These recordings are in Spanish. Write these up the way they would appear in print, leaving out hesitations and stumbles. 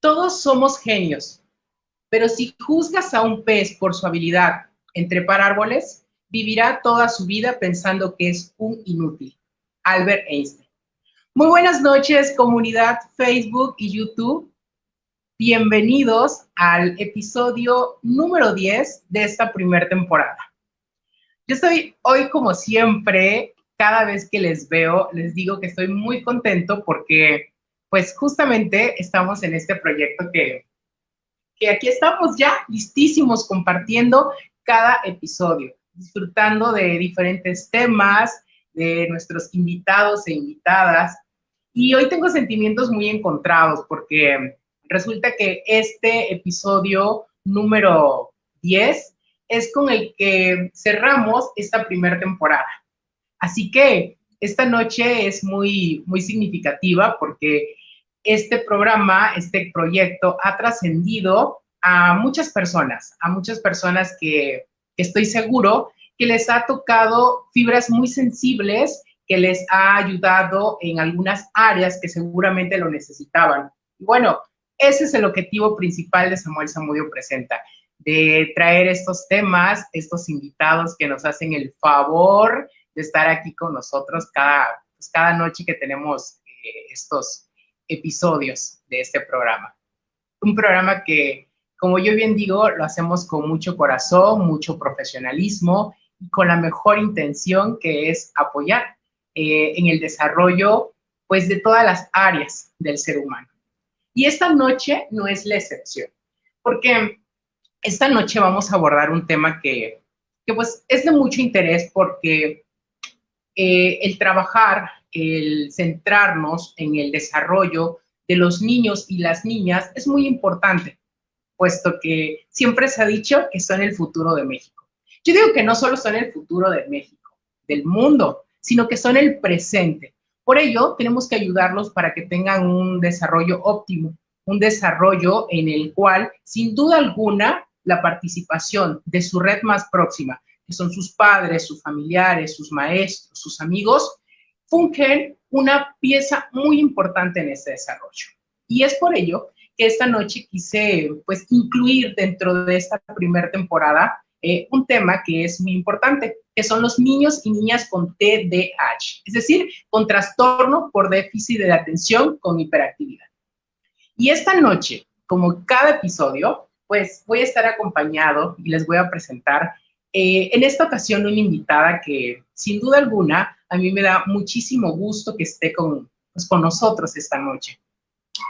Todos somos genios, pero si juzgas a un pez por su habilidad en trepar árboles, vivirá toda su vida pensando que es un inútil. Albert Einstein. Muy buenas noches, comunidad Facebook y YouTube. Bienvenidos al episodio número 10 de esta primera temporada. Yo estoy hoy, como siempre, cada vez que les veo, les digo que estoy muy contento porque, pues, justamente estamos en este proyecto que aquí estamos ya listísimos compartiendo cada episodio, disfrutando de diferentes temas, de nuestros invitados e invitadas. Y hoy tengo sentimientos muy encontrados porque resulta que este episodio número 10 es con el que cerramos esta primera temporada. Así que esta noche es muy significativa porque este programa, este proyecto ha trascendido a muchas personas que estoy seguro que les ha tocado fibras muy sensibles, que les ha ayudado en algunas áreas que seguramente lo necesitaban. Y bueno, ese es el objetivo principal de Samuel Zamudio Presenta, de traer estos temas, estos invitados que nos hacen el favor de estar aquí con nosotros cada noche que tenemos estos episodios de este programa. Un programa que, como yo bien digo, lo hacemos con mucho corazón, mucho profesionalismo y con la mejor intención, que es apoyar en el desarrollo, pues, de todas las áreas del ser humano. Y esta noche no es la excepción, porque esta noche vamos a abordar un tema que pues es de mucho interés porque el trabajar, el centrarnos en el desarrollo de los niños y las niñas es muy importante, puesto que siempre se ha dicho que son el futuro de México. Yo digo que no solo son el futuro de México, del mundo, sino que son el presente. Por ello, tenemos que ayudarlos para que tengan un desarrollo óptimo, un desarrollo en el cual, sin duda alguna, la participación de su red más próxima, que son sus padres, sus familiares, sus maestros, sus amigos, fungen una pieza muy importante en este desarrollo. Y es por ello que esta noche quise, pues, incluir dentro de esta primera temporada un tema que es muy importante, que son los niños y niñas con TDAH, es decir, con trastorno por déficit de atención con hiperactividad. Y esta noche, como cada episodio, pues voy a estar acompañado y les voy a presentar en esta ocasión una invitada que, sin duda alguna, a mí me da muchísimo gusto que esté pues, con nosotros esta noche.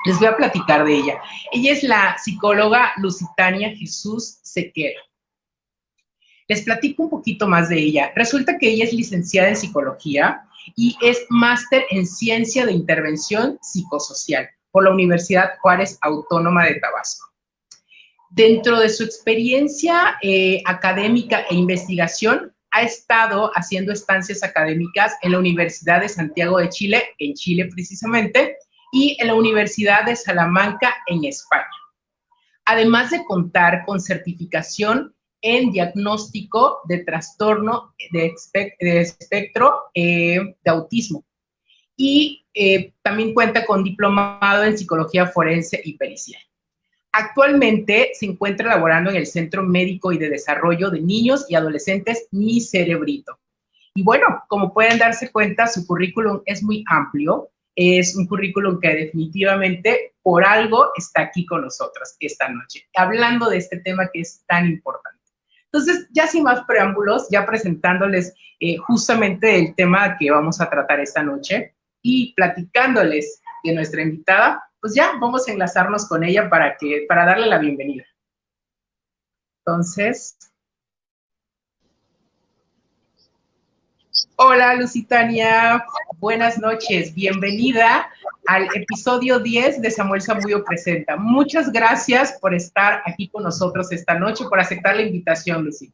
Les voy a platicar de ella. Ella es la psicóloga Lusitania Jesús Sequera. Les platico un poquito más de ella. Resulta que ella es licenciada en psicología y es máster en ciencia de intervención psicosocial por la Universidad Juárez Autónoma de Tabasco. Dentro de su experiencia académica e investigación, ha estado haciendo estancias académicas en la Universidad de Santiago de Chile, en Chile precisamente, y en la Universidad de Salamanca, en España. Además de contar con certificación en diagnóstico de trastorno de espectro de autismo. Y también cuenta con diplomado en psicología forense y pericial. Actualmente se encuentra laborando en el Centro Médico y de Desarrollo de Niños y Adolescentes Mi Cerebrito. Y bueno, como pueden darse cuenta, su currículum es muy amplio. Es un currículum que definitivamente por algo está aquí con nosotros esta noche, hablando de este tema que es tan importante. Entonces, ya sin más preámbulos, ya presentándoles justamente el tema que vamos a tratar esta noche y platicándoles de nuestra invitada, pues ya vamos a enlazarnos con ella para darle la bienvenida. Entonces, hola Lusitania, buenas noches, bienvenida al episodio 10 de Samuel Zamudio Presenta. Muchas gracias por estar aquí con nosotros esta noche, por aceptar la invitación, Lucy.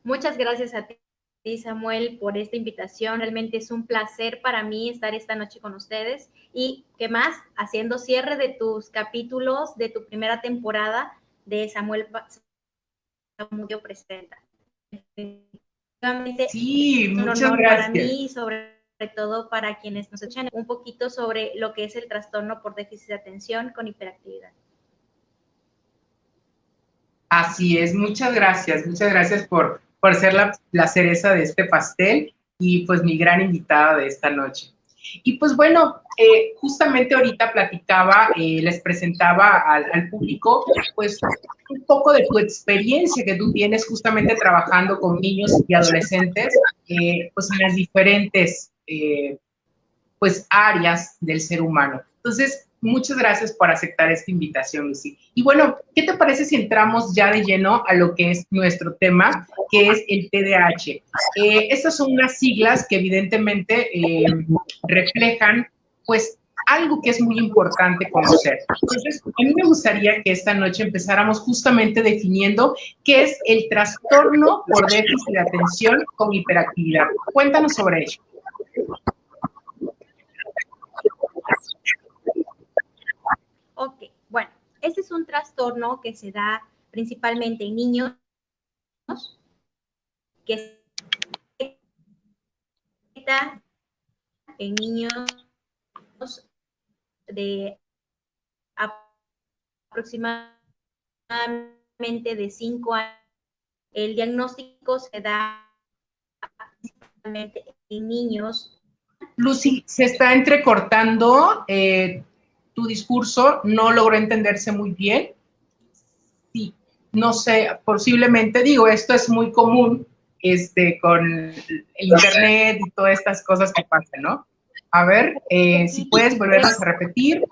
Muchas gracias a ti, Samuel, por esta invitación. Realmente es un placer para mí estar esta noche con ustedes y, ¿qué más? Haciendo cierre de tus capítulos de tu primera temporada de Samuel Zamudio Presenta. Sí, un muchas honor para gracias. mí, sobre todo para quienes nos escuchan, un poquito sobre lo que es el trastorno por déficit de atención con hiperactividad. Así es, muchas gracias por ser la cereza de este pastel y pues mi gran invitada de esta noche. Y pues bueno, justamente ahorita platicaba, les presentaba al público pues un poco de tu experiencia que tú tienes justamente trabajando con niños y adolescentes pues en las diferentes pues áreas del ser humano. Entonces, muchas gracias por aceptar esta invitación, Lucy. Y bueno, ¿qué te parece si entramos ya de lleno a lo que es nuestro tema, que es el TDAH? Estas son unas siglas que evidentemente reflejan, pues, algo que es muy importante conocer. Entonces, a mí me gustaría que esta noche empezáramos justamente definiendo qué es el trastorno por déficit de atención con hiperactividad. Cuéntanos sobre ello. Ok, bueno, este es un trastorno que se da principalmente en niños, que está en niños de aproximadamente de 5 años. El diagnóstico se da principalmente en niños. Lucy, se está entrecortando tu discurso, no logró entenderse muy bien. Sí, no sé, posiblemente digo, esto es muy común con el internet y todas estas cosas que pasan, ¿no? A ver, si puedes volvernos a repetir.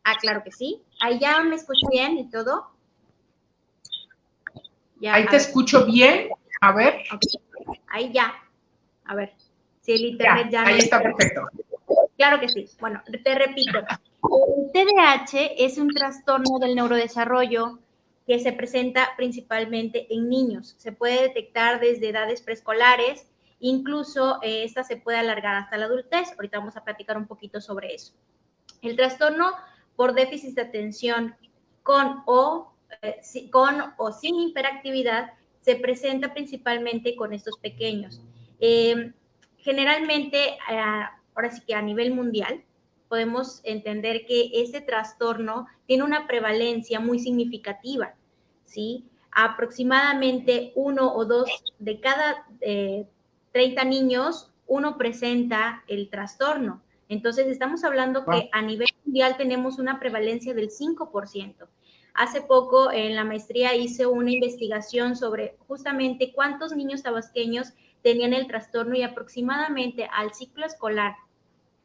Ah, claro que sí. Ahí ya me escucho bien y todo. Ya, ahí te escucho bien. A ver. Okay. Ahí ya. A ver. Si el internet ya ahí no está perfecto. Claro que sí. Bueno, te repito. El TDAH es un trastorno del neurodesarrollo que se presenta principalmente en niños. Se puede detectar desde edades preescolares, incluso esta se puede alargar hasta la adultez. Ahorita vamos a platicar un poquito sobre eso. El trastorno por déficit de atención con o sin hiperactividad se presenta principalmente con estos pequeños. Generalmente, ahora sí que a nivel mundial, podemos entender que este trastorno tiene una prevalencia muy significativa, ¿sí? Aproximadamente 1 o 2 de cada 30 niños, uno presenta el trastorno. Entonces, estamos hablando que a nivel mundial tenemos una prevalencia del 5%. Hace poco en la maestría hice una investigación sobre justamente cuántos niños tabasqueños tenían el trastorno y aproximadamente al ciclo escolar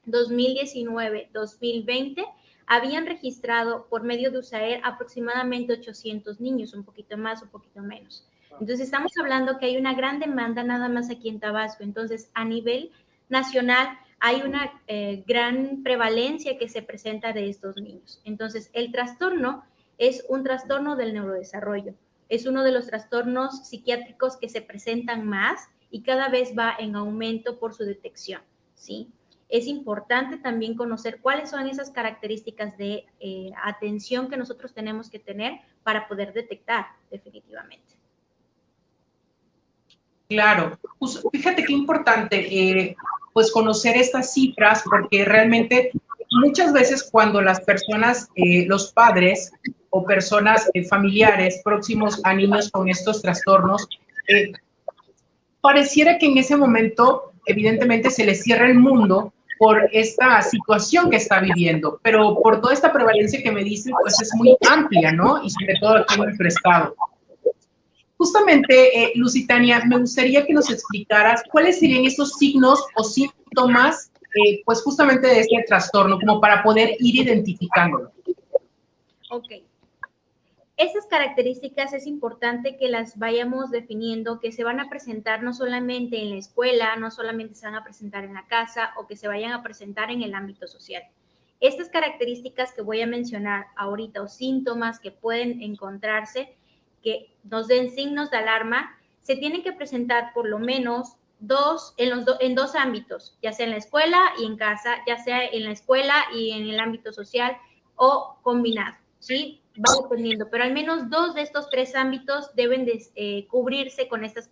2019-2020 habían registrado por medio de USAER aproximadamente 800 niños, un poquito más, un poquito menos. Entonces estamos hablando que hay una gran demanda nada más aquí en Tabasco. Entonces a nivel nacional hay una gran prevalencia que se presenta de estos niños. Entonces el trastorno es un trastorno del neurodesarrollo. Es uno de los trastornos psiquiátricos que se presentan más y cada vez va en aumento por su detección, ¿sí? Es importante también conocer cuáles son esas características de atención que nosotros tenemos que tener para poder detectar definitivamente. Claro, pues fíjate qué importante, pues conocer estas cifras, porque realmente muchas veces cuando las personas, los padres o personas familiares próximos a niños con estos trastornos, pareciera que en ese momento, evidentemente, se les cierra el mundo por esta situación que está viviendo, pero por toda esta prevalencia que me dices, pues es muy amplia, ¿no? Y sobre todo aquí en nuestro estado. Justamente, Lusitania, me gustaría que nos explicaras cuáles serían esos signos o síntomas, pues justamente de este trastorno, como para poder ir identificándolo. Ok. Esas características es importante que las vayamos definiendo, que se van a presentar no solamente en la escuela, no solamente se van a presentar en la casa o que se vayan a presentar en el ámbito social. Estas características que voy a mencionar ahorita o síntomas que pueden encontrarse, que nos den signos de alarma, se tienen que presentar por lo menos en dos ámbitos, ya sea en la escuela y en casa, ya sea en la escuela y en el ámbito social o combinado, ¿sí? va dependiendo, pero al menos 2 de estos 3 ámbitos deben de cubrirse con estas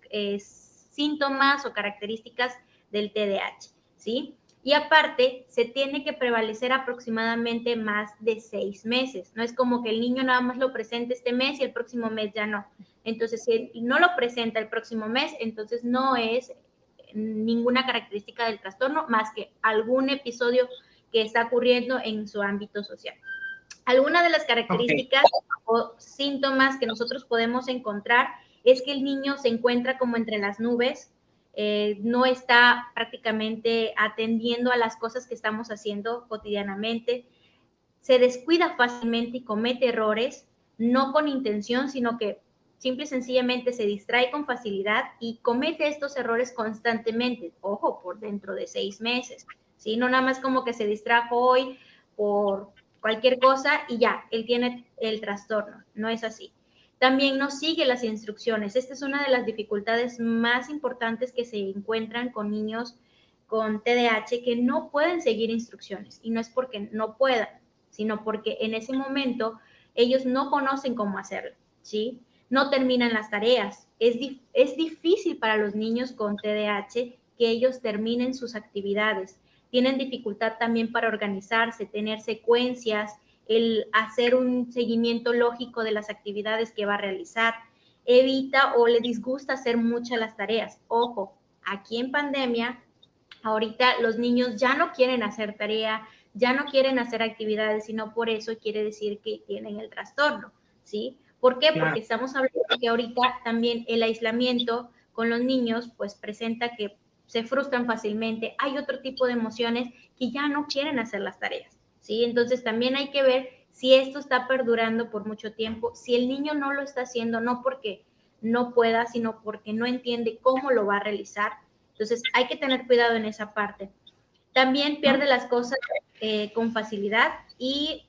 síntomas o características del TDAH, ¿sí? Y aparte, se tiene que prevalecer aproximadamente más de 6 meses. No es como que el niño nada más lo presente este mes y el próximo mes ya no. Entonces, si no lo presenta el próximo mes, entonces no es ninguna característica del trastorno más que algún episodio que está ocurriendo en su ámbito social. Algunas de las características o síntomas que nosotros podemos encontrar es que el niño se encuentra como entre las nubes, no está prácticamente atendiendo a las cosas que estamos haciendo cotidianamente, se descuida fácilmente y comete errores, no con intención, sino que simple y sencillamente se distrae con facilidad y comete estos errores constantemente, ojo, por dentro de 6 meses, ¿sí? No nada más como que se distrajo hoy por cualquier cosa y ya, él tiene el trastorno, no es así. También no sigue las instrucciones. Esta es una de las dificultades más importantes que se encuentran con niños con TDAH que no pueden seguir instrucciones y no es porque no puedan, sino porque en ese momento ellos no conocen cómo hacerlo, ¿sí? No terminan las tareas. Es difícil para los niños con TDAH que ellos terminen sus actividades. Tienen dificultad también para organizarse, tener secuencias, el hacer un seguimiento lógico de las actividades que va a realizar. Evita o le disgusta hacer muchas las tareas. Ojo, aquí en pandemia, ahorita los niños ya no quieren hacer tarea, ya no quieren hacer actividades, sino por eso quiere decir que tienen el trastorno, ¿sí? ¿Por qué? Porque estamos hablando que ahorita también el aislamiento con los niños pues presenta que se frustran fácilmente, hay otro tipo de emociones que ya no quieren hacer las tareas, ¿sí? Entonces también hay que ver si esto está perdurando por mucho tiempo, si el niño no lo está haciendo, no porque no pueda, sino porque no entiende cómo lo va a realizar. Entonces hay que tener cuidado en esa parte. También pierde las cosas con facilidad y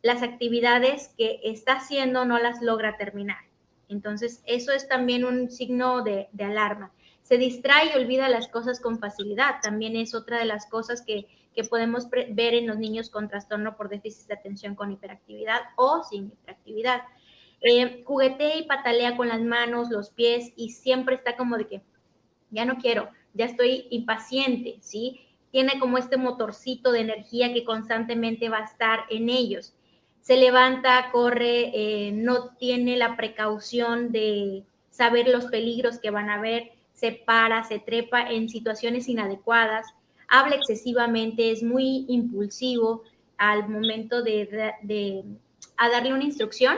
las actividades que está haciendo no las logra terminar. Entonces, eso es también un signo de alarma. Se distrae y olvida las cosas con facilidad. También es otra de las cosas que podemos ver en los niños con trastorno por déficit de atención con hiperactividad o sin hiperactividad. Juguetea y patalea con las manos, los pies y siempre está como de que ya no quiero, ya estoy impaciente, ¿sí? Tiene como este motorcito de energía que constantemente va a estar en ellos. Se levanta, corre, no tiene la precaución de saber los peligros que van a haber, se para, se trepa en situaciones inadecuadas, habla excesivamente, es muy impulsivo al momento de a darle una instrucción.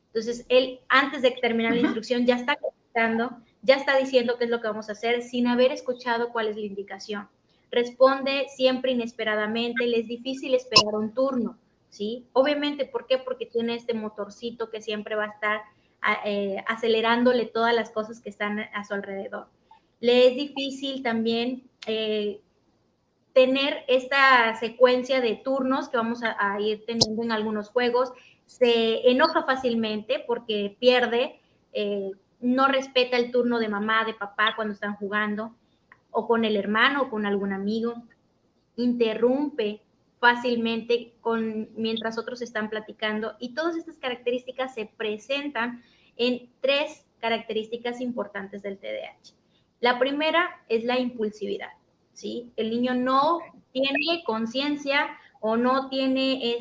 Entonces, él antes de terminar la instrucción ya está contestando, ya está diciendo qué es lo que vamos a hacer sin haber escuchado cuál es la indicación. Responde siempre inesperadamente, le es difícil esperar un turno, ¿sí? Obviamente, ¿por qué? Porque tiene este motorcito que siempre va a estar acelerándole todas las cosas que están a su alrededor. Le es difícil también tener esta secuencia de turnos que vamos a ir teniendo en algunos juegos. Se enoja fácilmente porque pierde, no respeta el turno de mamá, de papá cuando están jugando, o con el hermano, o con algún amigo. Interrumpe fácilmente mientras otros están platicando. Y todas estas características se presentan en 3 características importantes del TDAH. La primera es la impulsividad, ¿sí? El niño no tiene conciencia o no tiene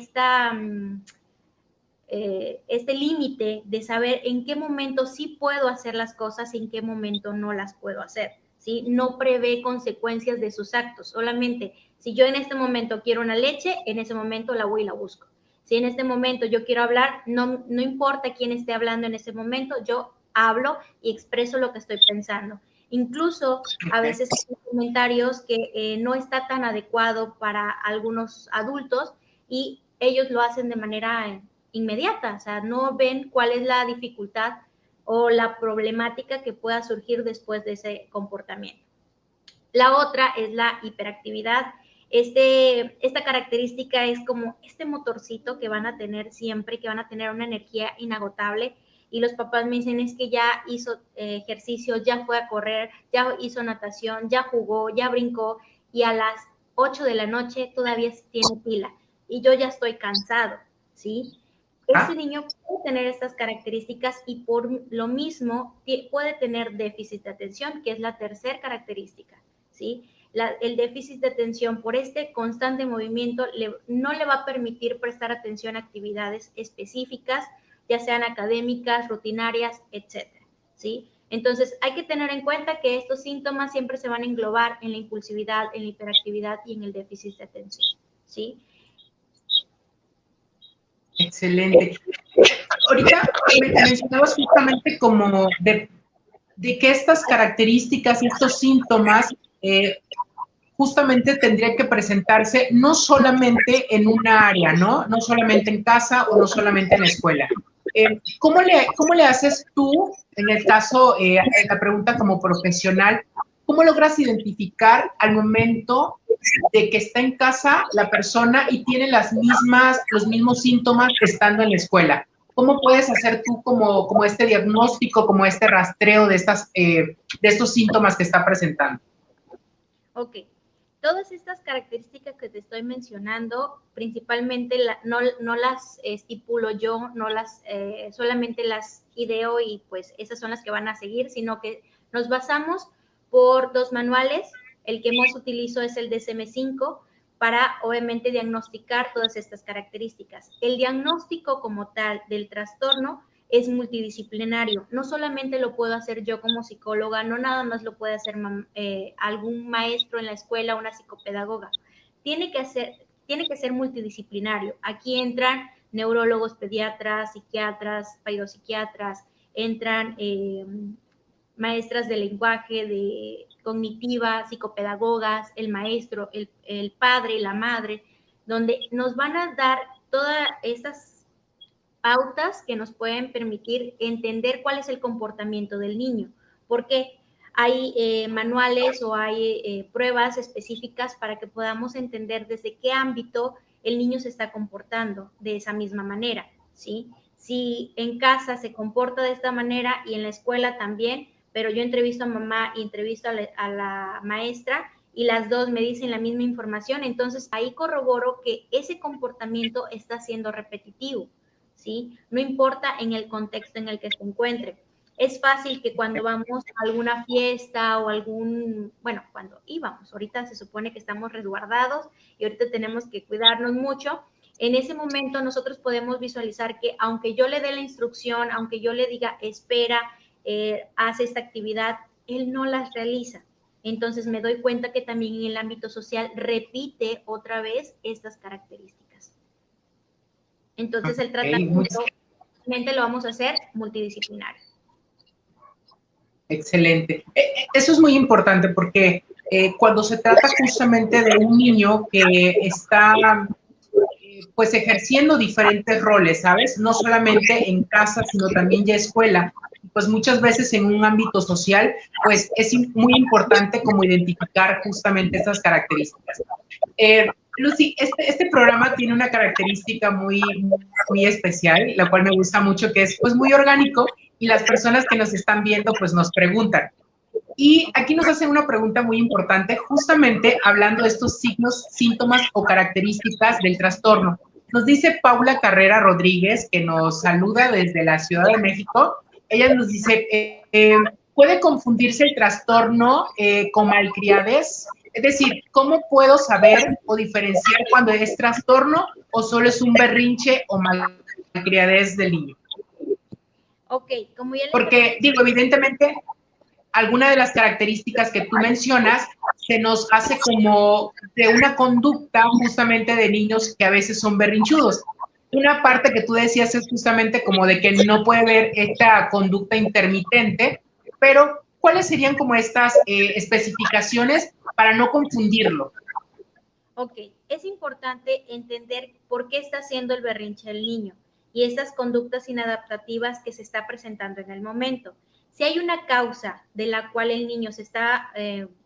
este límite de saber en qué momento sí puedo hacer las cosas y en qué momento no las puedo hacer, ¿sí? No prevé consecuencias de sus actos, solamente si yo en este momento quiero una leche, en ese momento la voy y la busco. Si en este momento yo quiero hablar, no importa quién esté hablando en ese momento, yo hablo y expreso lo que estoy pensando. Incluso a veces hay comentarios que no está tan adecuado para algunos adultos y ellos lo hacen de manera inmediata, o sea, no ven cuál es la dificultad o la problemática que pueda surgir después de ese comportamiento. La otra es la hiperactividad. Esta característica es como este motorcito que van a tener siempre, que van a tener una energía inagotable. Y los papás me dicen, es que ya hizo ejercicio, ya fue a correr, ya hizo natación, ya jugó, ya brincó, y a las 8 de la noche todavía tiene pila. Y yo ya estoy cansado, ¿sí? Ese niño puede tener estas características y por lo mismo puede tener déficit de atención, que es la tercera característica, ¿sí? El déficit de atención por este constante movimiento no le va a permitir prestar atención a actividades específicas, ya sean académicas, rutinarias, etcétera, ¿sí? Entonces, hay que tener en cuenta que estos síntomas siempre se van a englobar en la impulsividad, en la hiperactividad y en el déficit de atención, ¿sí? Excelente. Ahorita mencionabas justamente como de que estas características y estos síntomas justamente tendrían que presentarse no solamente en una área, ¿no? No solamente en casa o no solamente en la escuela. ¿Cómo le haces tú, en el caso, la pregunta como profesional, cómo logras identificar al momento de que está en casa la persona y tiene los mismos síntomas estando en la escuela? ¿Cómo puedes hacer tú como este diagnóstico, como este rastreo de estos síntomas que está presentando? Ok. Todas estas características que te estoy mencionando, principalmente no las estipulo yo, solamente las ideo y pues esas son las que van a seguir, sino que nos basamos por 2 manuales. El que más utilizo es el DSM-5 para, obviamente, diagnosticar todas estas características. El diagnóstico como tal del trastorno es multidisciplinario. No solamente lo puedo hacer yo como psicóloga, no nada más lo puede hacer algún maestro en la escuela, una psicopedagoga. Tiene que ser multidisciplinario. Aquí entran neurólogos, pediatras, psiquiatras, psiquiatras, entran maestras de lenguaje, de cognitiva, psicopedagogas, el maestro, el padre, la madre, donde nos van a dar todas estas pautas que nos pueden permitir entender cuál es el comportamiento del niño, porque hay manuales o hay pruebas específicas para que podamos entender desde qué ámbito el niño se está comportando de esa misma manera, ¿sí? Si en casa se comporta de esta manera y en la escuela también, pero yo entrevisto a mamá y entrevisto a la maestra y las dos me dicen la misma información, entonces ahí corroboro que ese comportamiento está siendo repetitivo, ¿sí? No importa en el contexto en el que se encuentre. Es fácil que cuando vamos a alguna fiesta o cuando íbamos, ahorita se supone que estamos resguardados y ahorita tenemos que cuidarnos mucho. En ese momento nosotros podemos visualizar que aunque yo le dé la instrucción, aunque yo le diga, espera, haz esta actividad, él no las realiza. Entonces me doy cuenta que también en el ámbito social repite otra vez estas características. Entonces el tratamiento lo vamos a hacer multidisciplinario. Excelente. Eso es muy importante porque cuando se trata justamente de un niño que está pues ejerciendo diferentes roles, ¿sabes? No solamente en casa, sino también ya escuela. Pues muchas veces en un ámbito social, pues es muy importante como identificar justamente esas características. Lucy, este programa tiene una característica muy especial, la cual me gusta mucho, que es pues muy orgánico y las personas que nos están viendo pues nos preguntan. Y aquí nos hacen una pregunta muy importante, justamente hablando de estos signos, síntomas o características del trastorno. Nos dice Paula Carrera Rodríguez, que nos saluda desde la Ciudad de México. Ella nos dice, ¿puede confundirse el trastorno con malcriadez? Es decir, ¿cómo puedo saber o diferenciar cuando es trastorno o solo es un berrinche o malcriadez del niño? Ok, como ya le Porque, digo, evidentemente, alguna de las características que tú mencionas se nos hace como de una conducta justamente de niños que a veces son berrinchudos. Una parte que tú decías es justamente como de que no puede haber esta conducta intermitente, pero ¿cuáles serían como estas especificaciones para no confundirlo? Ok, es importante entender por qué está haciendo el berrinche el niño y estas conductas inadaptativas que se está presentando en el momento. Si hay una causa de la cual el niño se está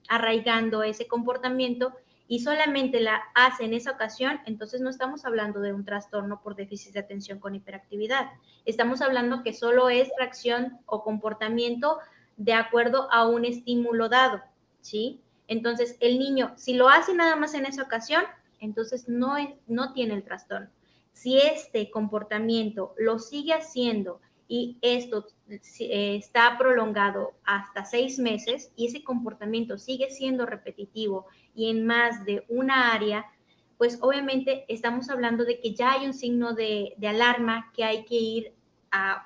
arraigando ese comportamiento y solamente la hace en esa ocasión, entonces no estamos hablando de un trastorno por déficit de atención con hiperactividad. Estamos hablando que solo es reacción o comportamiento de acuerdo a un estímulo dado, ¿sí? Entonces, el niño, si lo hace nada más en esa ocasión, entonces no tiene el trastorno. Si este comportamiento lo sigue haciendo y esto está prolongado hasta 6 meses y ese comportamiento sigue siendo repetitivo y en más de una área, pues obviamente estamos hablando de que ya hay un signo de alarma que hay que ir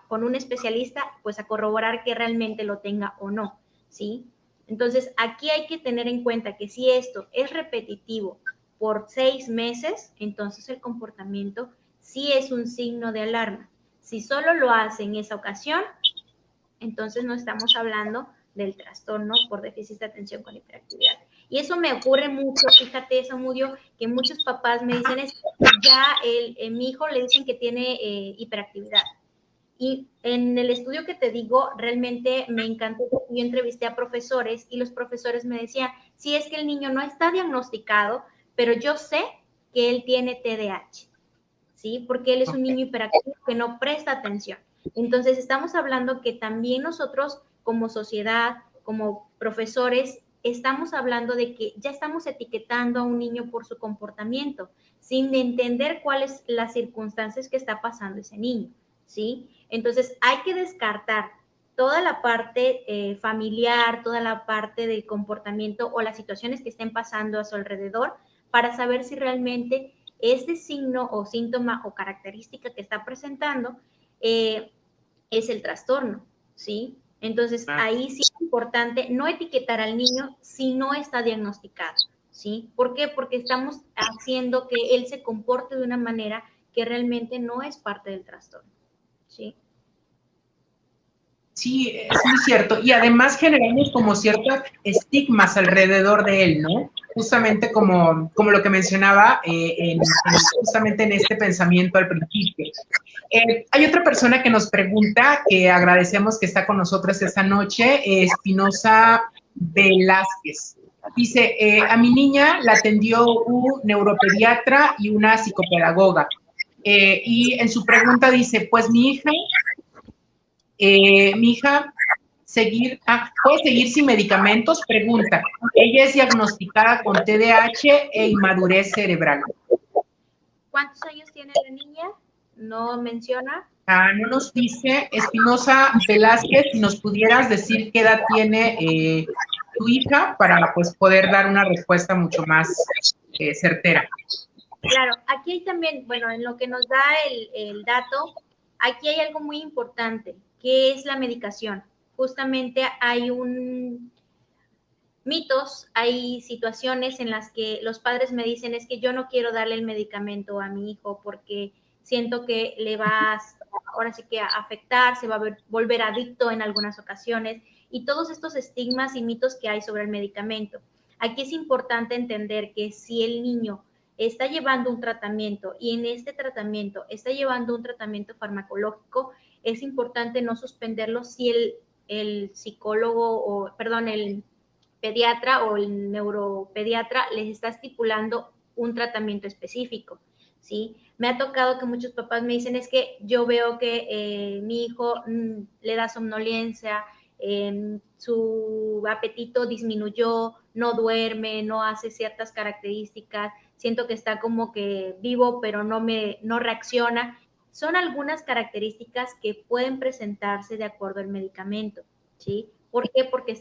con un especialista, pues a corroborar que realmente lo tenga o no, ¿sí? Entonces, aquí hay que tener en cuenta que si esto es repetitivo por 6 meses, entonces el comportamiento sí es un signo de alarma. Si solo lo hace en esa ocasión, entonces no estamos hablando del trastorno por déficit de atención con hiperactividad. Y eso me ocurre mucho, fíjate, Samudio, que muchos papás me dicen, es que ya mi hijo le dicen que tiene hiperactividad. Y en el estudio que te digo, realmente me encantó. Yo entrevisté a profesores y los profesores me decían, sí, es que el niño no está diagnosticado, pero yo sé que él tiene TDAH, ¿sí? Porque él es un niño hiperactivo que no presta atención. Entonces, estamos hablando que también nosotros como sociedad, como profesores, estamos hablando de que ya estamos etiquetando a un niño por su comportamiento, sin entender cuáles las circunstancias que está pasando ese niño, ¿sí? Entonces, hay que descartar toda la parte familiar, toda la parte del comportamiento o las situaciones que estén pasando a su alrededor para saber si realmente este signo o síntoma o característica que está presentando es el trastorno, ¿sí? Entonces, ahí sí es importante no etiquetar al niño si no está diagnosticado, ¿sí? ¿Por qué? Porque estamos haciendo que él se comporte de una manera que realmente no es parte del trastorno, ¿sí? Sí, es muy cierto. Y además generamos como ciertos estigmas alrededor de él, ¿no? Justamente como lo que mencionaba justamente en este pensamiento al principio. Hay otra persona que nos pregunta, que agradecemos que está con nosotros esta noche, Espinosa Velázquez. Dice, a mi niña la atendió un neuropediatra y una psicopedagoga. Y en su pregunta dice, pues mi hija puede seguir sin medicamentos, pregunta. Ella es diagnosticada con TDAH e inmadurez cerebral. ¿Cuántos años tiene la niña? ¿No menciona? No nos dice. Espinosa Velázquez, si nos pudieras decir qué edad tiene tu hija para pues poder dar una respuesta mucho más certera. Claro, aquí hay también, bueno, en lo que nos da el dato, aquí hay algo muy importante, que es la medicación. Justamente hay mitos, hay situaciones en las que los padres me dicen, es que yo no quiero darle el medicamento a mi hijo porque siento que le va ahora sí que a afectar, se va a volver adicto en algunas ocasiones, y todos estos estigmas y mitos que hay sobre el medicamento. Aquí es importante entender que si el niño está llevando un tratamiento y en este tratamiento está llevando un tratamiento farmacológico, es importante no suspenderlo si el psicólogo o, perdón, el pediatra o el neuropediatra les está estipulando un tratamiento específico, ¿sí? Me ha tocado que muchos papás me dicen, es que yo veo que mi hijo le da somnolencia, su apetito disminuyó, no duerme, no hace ciertas características, siento que está como que vivo, pero no reacciona. Son algunas características que pueden presentarse de acuerdo al medicamento, ¿sí? ¿Por qué? Porque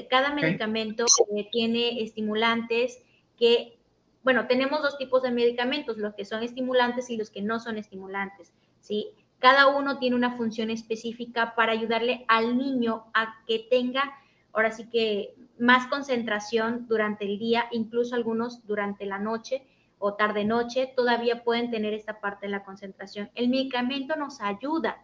cada medicamento tiene estimulantes que, bueno, tenemos dos tipos de medicamentos, los que son estimulantes y los que no son estimulantes, ¿sí? Cada uno tiene una función específica para ayudarle al niño a que tenga, ahora sí que, más concentración durante el día, incluso algunos durante la noche o tarde-noche, todavía pueden tener esta parte de la concentración. El medicamento nos ayuda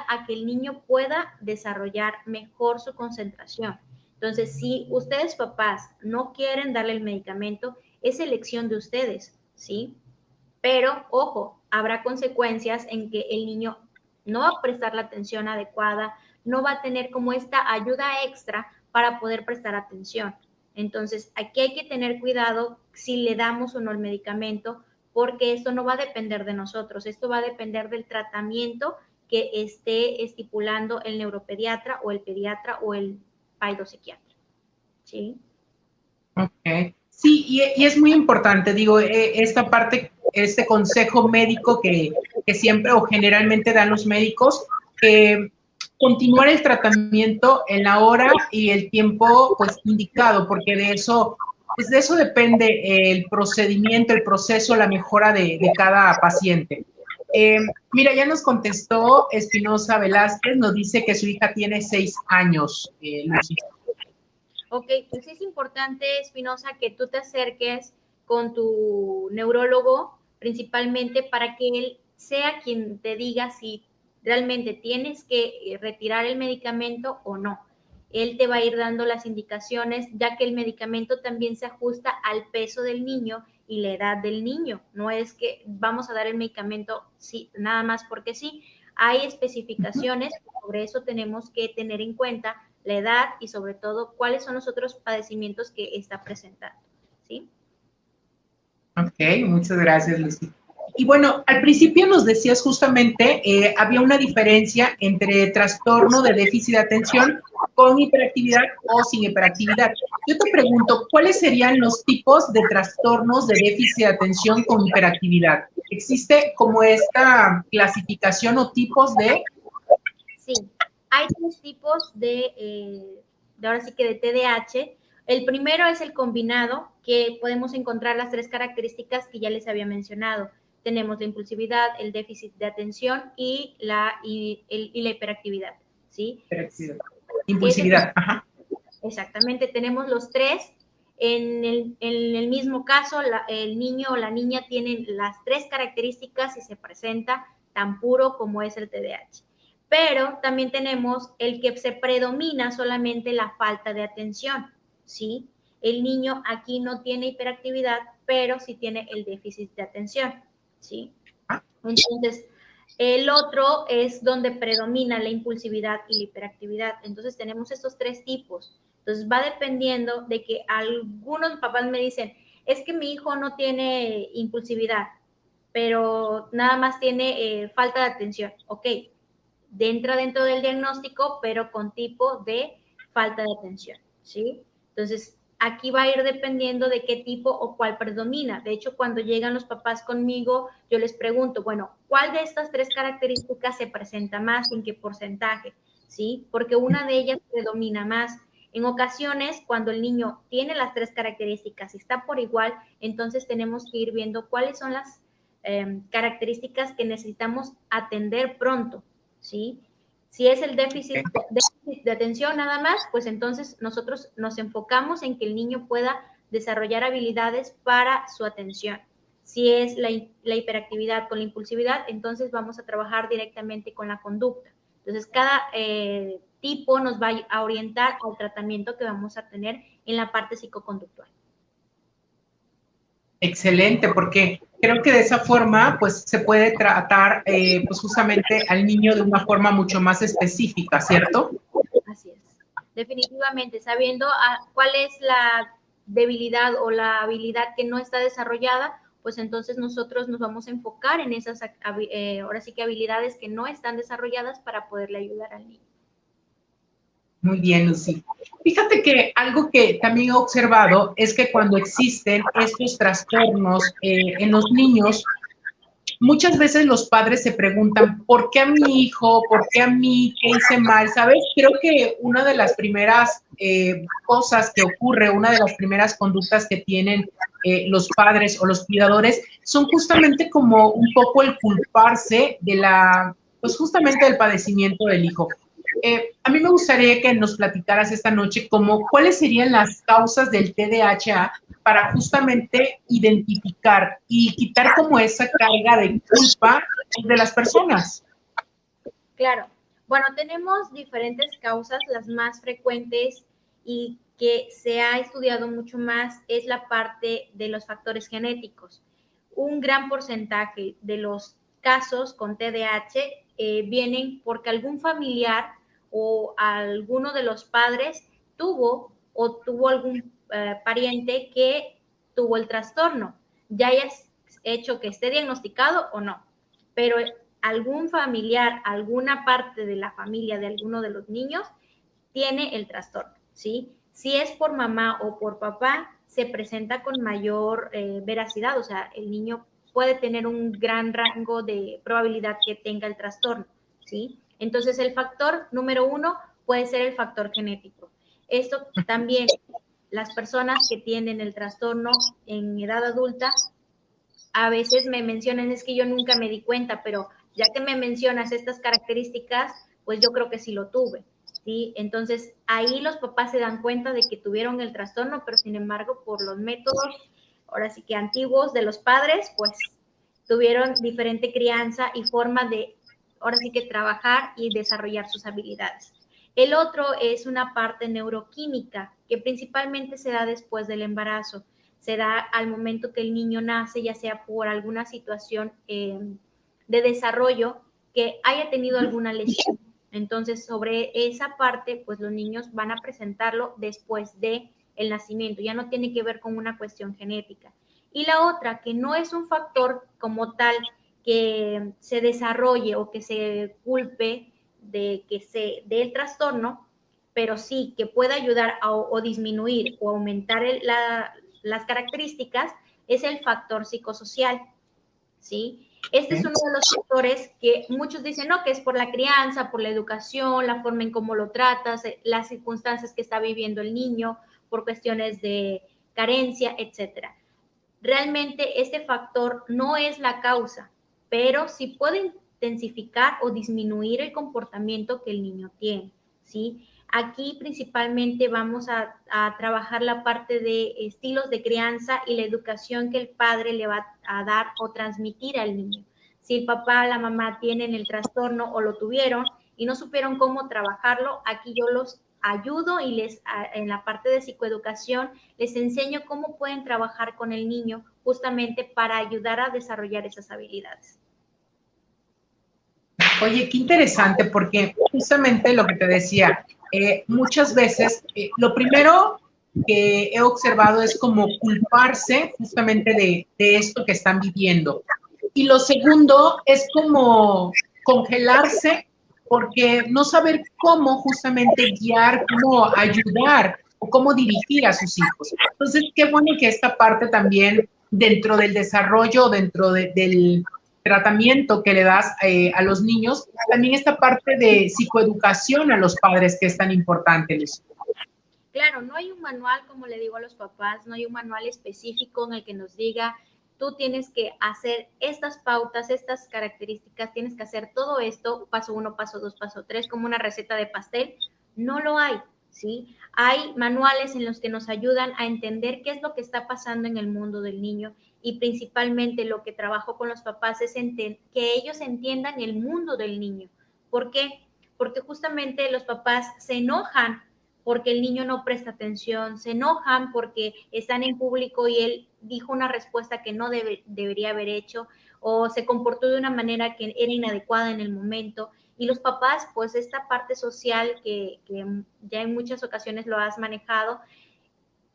a que el niño pueda desarrollar mejor su concentración. Entonces, si ustedes papás no quieren darle el medicamento, es elección de ustedes, ¿sí? Pero, ojo, habrá consecuencias en que el niño no va a prestar la atención adecuada, no va a tener como esta ayuda extra para poder prestar atención. Entonces, aquí hay que tener cuidado si le damos o no el medicamento, porque esto no va a depender de nosotros, esto va a depender del tratamiento que esté estipulando el neuropediatra o el pediatra o el paidopsiquiatra. ¿Sí? Ok. Sí, y es muy importante, digo, esta parte este consejo médico que siempre o generalmente dan los médicos, continuar el tratamiento en la hora y el tiempo pues indicado, porque pues de eso depende el procedimiento, el proceso, la mejora de cada paciente. Mira, ya nos contestó Espinosa Velázquez, nos dice que su hija tiene 6 años, Lucy. Ok, pues es importante, Espinosa, que tú te acerques con tu neurólogo, principalmente para que él sea quien te diga si realmente tienes que retirar el medicamento o no. Él te va a ir dando las indicaciones, ya que el medicamento también se ajusta al peso del niño y la edad del niño. No es que vamos a dar el medicamento sí, nada más porque sí. Hay especificaciones, sobre eso tenemos que tener en cuenta la edad y sobre todo cuáles son los otros padecimientos que está presentando, ¿sí? Ok, muchas gracias, Lucy. Y bueno, al principio nos decías justamente, había una diferencia entre trastorno de déficit de atención con hiperactividad o sin hiperactividad. Yo te pregunto, ¿cuáles serían los tipos de trastornos de déficit de atención con hiperactividad? ¿Existe como esta clasificación o tipos de? Sí, hay tres tipos de ahora sí que de TDAH. El primero es el combinado, que podemos encontrar las tres características que ya les había mencionado. Tenemos la impulsividad, el déficit de atención y la hiperactividad, ¿sí? Impulsividad, ajá. Exactamente, tenemos los tres. En el mismo caso, el niño o la niña tienen las tres características y se presenta tan puro como es el TDAH. Pero también tenemos el que se predomina solamente la falta de atención, ¿sí? El niño aquí no tiene hiperactividad, pero sí tiene el déficit de atención, ¿sí? Entonces, el otro es donde predomina la impulsividad y la hiperactividad. Entonces, tenemos estos tres tipos. Entonces, va dependiendo de que algunos papás me dicen, es que mi hijo no tiene impulsividad, pero nada más tiene falta de atención. Ok, entra dentro del diagnóstico, pero con tipo de falta de atención, ¿sí? Entonces, aquí va a ir dependiendo de qué tipo o cuál predomina. De hecho, cuando llegan los papás conmigo, yo les pregunto, bueno, ¿cuál de estas tres características se presenta más? ¿En qué porcentaje? ¿Sí? Porque una de ellas predomina más. En ocasiones, cuando el niño tiene las tres características y está por igual, entonces tenemos que ir viendo cuáles son las características que necesitamos atender pronto, ¿sí? Si es el déficit de atención nada más, pues entonces nosotros nos enfocamos en que el niño pueda desarrollar habilidades para su atención. Si es la hiperactividad con la impulsividad, entonces vamos a trabajar directamente con la conducta. Entonces, cada tipo nos va a orientar al tratamiento que vamos a tener en la parte psicoconductual. Excelente, porque creo que de esa forma pues se puede tratar pues justamente al niño de una forma mucho más específica, ¿cierto? Así es. Definitivamente, sabiendo cuál es la debilidad o la habilidad que no está desarrollada, pues entonces nosotros nos vamos a enfocar en esas, ahora sí que habilidades que no están desarrolladas para poderle ayudar al niño. Muy bien, Lucy. Fíjate que algo que también he observado es que cuando existen estos trastornos en los niños, muchas veces los padres se preguntan, ¿por qué a mi hijo? ¿Por qué a mí? ¿Qué hice mal? ¿Sabes? Creo que una de las primeras cosas que ocurre, una de las primeras conductas que tienen los padres o los cuidadores son justamente como un poco el culparse de pues justamente del padecimiento del hijo. A mí me gustaría que nos platicaras esta noche como cuáles serían las causas del TDAH para justamente identificar y quitar como esa carga de culpa de las personas. Claro. Bueno, tenemos diferentes causas, las más frecuentes y que se ha estudiado mucho más es la parte de los factores genéticos. Un gran porcentaje de los casos con TDAH vienen porque algún familiar o alguno de los padres tuvo algún pariente que tuvo el trastorno, ya haya hecho que esté diagnosticado o no, pero algún familiar, alguna parte de la familia de alguno de los niños tiene el trastorno, ¿sí? Si es por mamá o por papá, se presenta con mayor veracidad, o sea, el niño puede tener un gran rango de probabilidad que tenga el trastorno, ¿sí? Entonces, el factor número 1 puede ser el factor genético. Esto también, las personas que tienen el trastorno en edad adulta, a veces me mencionan, es que yo nunca me di cuenta, pero ya que me mencionas estas características, pues yo creo que sí lo tuve, ¿sí? Entonces, ahí los papás se dan cuenta de que tuvieron el trastorno, pero sin embargo, por los métodos, ahora sí que antiguos de los padres, pues tuvieron diferente crianza y forma de, ahora sí que trabajar y desarrollar sus habilidades. El otro es una parte neuroquímica que principalmente se da después del embarazo. Se da al momento que el niño nace, ya sea por alguna situación de desarrollo que haya tenido alguna lesión. Entonces, sobre esa parte, pues los niños van a presentarlo después de el nacimiento. Ya no tiene que ver con una cuestión genética. Y la otra, que no es un factor como tal que se desarrolle o que se culpe de que se dé el trastorno, pero sí que pueda ayudar o disminuir o aumentar las características, es el factor psicosocial, ¿sí? Este es uno de los factores que muchos dicen, no, que es por la crianza, por la educación, la forma en cómo lo tratas, las circunstancias que está viviendo el niño, por cuestiones de carencia, etcétera. Realmente este factor no es la causa, pero sí puede intensificar o disminuir el comportamiento que el niño tiene, ¿sí? Aquí principalmente vamos a trabajar la parte de estilos de crianza y la educación que el padre le va a dar o transmitir al niño. Si el papá o la mamá tienen el trastorno o lo tuvieron y no supieron cómo trabajarlo, aquí yo los ayudo y en la parte de psicoeducación les enseño cómo pueden trabajar con el niño justamente para ayudar a desarrollar esas habilidades. Oye, qué interesante, porque justamente lo que te decía, muchas veces lo primero que he observado es como culparse justamente de esto que están viviendo. Y lo segundo es como congelarse porque no saber cómo justamente guiar, cómo ayudar o cómo dirigir a sus hijos. Entonces, qué bueno que esta parte también dentro del desarrollo, del tratamiento que le das a los niños, también esta parte de psicoeducación a los padres que es tan importante, Lucy. Claro, no hay un manual, como le digo a los papás, no hay un manual específico en el que nos diga, tú tienes que hacer estas pautas, estas características, tienes que hacer todo esto, paso 1, paso 2, paso 3, como una receta de pastel. No lo hay, ¿sí? Hay manuales en los que nos ayudan a entender qué es lo que está pasando en el mundo del niño y principalmente lo que trabajo con los papás es que ellos entiendan el mundo del niño. ¿Por qué? Porque justamente los papás se enojan porque el niño no presta atención, se enojan porque están en público y él dijo una respuesta que no debería haber hecho o se comportó de una manera que era inadecuada en el momento. Y los papás, pues esta parte social que ya en muchas ocasiones lo has manejado,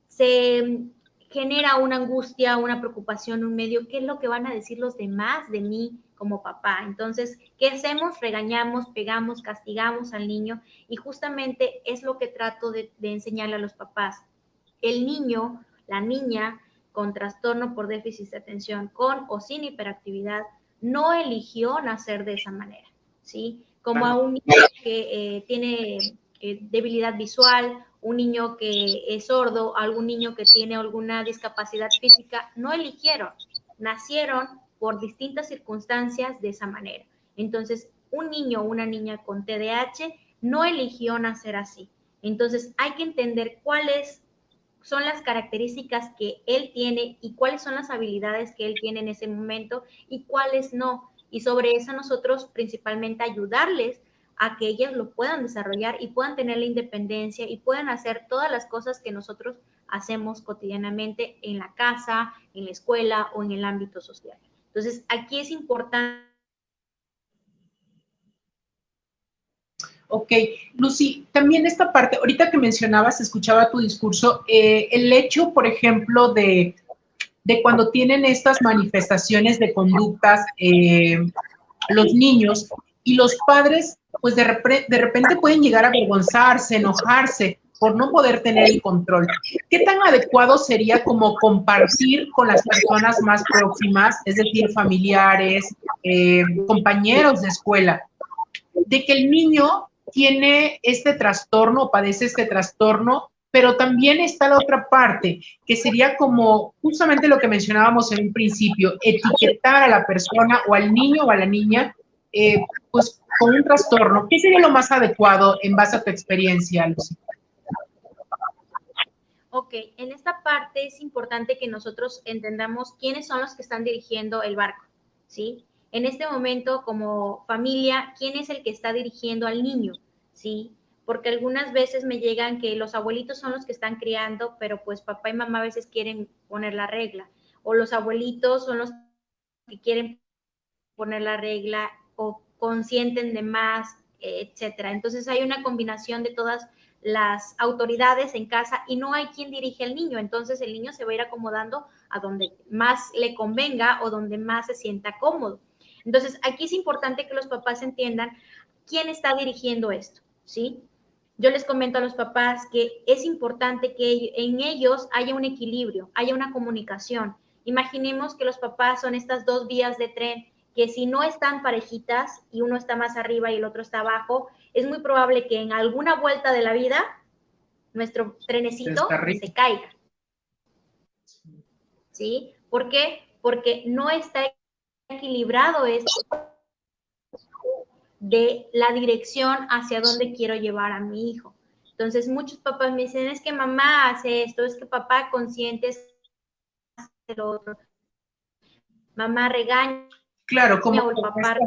se genera una angustia, una preocupación, un medio, ¿qué es lo que van a decir los demás de mí como papá? Entonces, ¿qué hacemos? Regañamos, pegamos, castigamos al niño y justamente es lo que trato de enseñarle a los papás. El niño, la niña con trastorno por déficit de atención, con o sin hiperactividad, no eligió nacer de esa manera, ¿sí? Como a un niño que tiene debilidad visual, un niño que es sordo, algún niño que tiene alguna discapacidad física, no eligieron, nacieron por distintas circunstancias de esa manera. Entonces, un niño o una niña con TDAH no eligió nacer así. Entonces, hay que entender cuáles son las características que él tiene y cuáles son las habilidades que él tiene en ese momento y cuáles no. Y sobre eso nosotros principalmente ayudarles a que ellas lo puedan desarrollar y puedan tener la independencia y puedan hacer todas las cosas que nosotros hacemos cotidianamente en la casa, en la escuela o en el ámbito social. Entonces, aquí es importante. Ok, Lucy, también esta parte, ahorita que mencionabas, escuchaba tu discurso, el hecho, por ejemplo, de cuando tienen estas manifestaciones de conductas los niños y los padres, pues de repente pueden llegar a avergonzarse, enojarse. por no poder tener el control. ¿Qué tan adecuado sería como compartir con las personas más próximas, es decir, familiares, compañeros de escuela, de que el niño tiene este trastorno, padece este trastorno, pero también está la otra parte, que sería como justamente lo que mencionábamos en un principio, etiquetar a la persona o al niño o a la niña, pues con un trastorno? ¿Qué sería lo más adecuado en base a tu experiencia, Lucy? Ok, en esta parte es importante que nosotros entendamos quiénes son los que están dirigiendo el barco, ¿sí? En este momento, como familia, ¿quién es el que está dirigiendo al niño? ¿Sí? Porque algunas veces me llegan que los abuelitos son los que están criando, pero pues papá y mamá a veces quieren poner la regla, o los abuelitos son los que quieren poner la regla o consienten de más, etcétera. Entonces hay una combinación de todas las autoridades en casa y no hay quien dirige al niño, entonces el niño se va a ir acomodando a donde más le convenga o donde más se sienta cómodo. Entonces aquí es importante que los papás entiendan quién está dirigiendo esto, ¿sí? Yo les comento a los papás que es importante que en ellos haya un equilibrio, haya una comunicación. Imaginemos que los papás son estas dos vías de tren que si no están parejitas y uno está más arriba y el otro está abajo, es muy probable que en alguna vuelta de la vida nuestro trenecito se caiga. ¿Sí? ¿Por qué? Porque no está equilibrado esto de la dirección hacia dónde quiero llevar a mi hijo. Entonces, muchos papás me dicen, es que mamá hace esto, es que papá consiente hace lo otro. Mamá regaña. Claro, como o el papá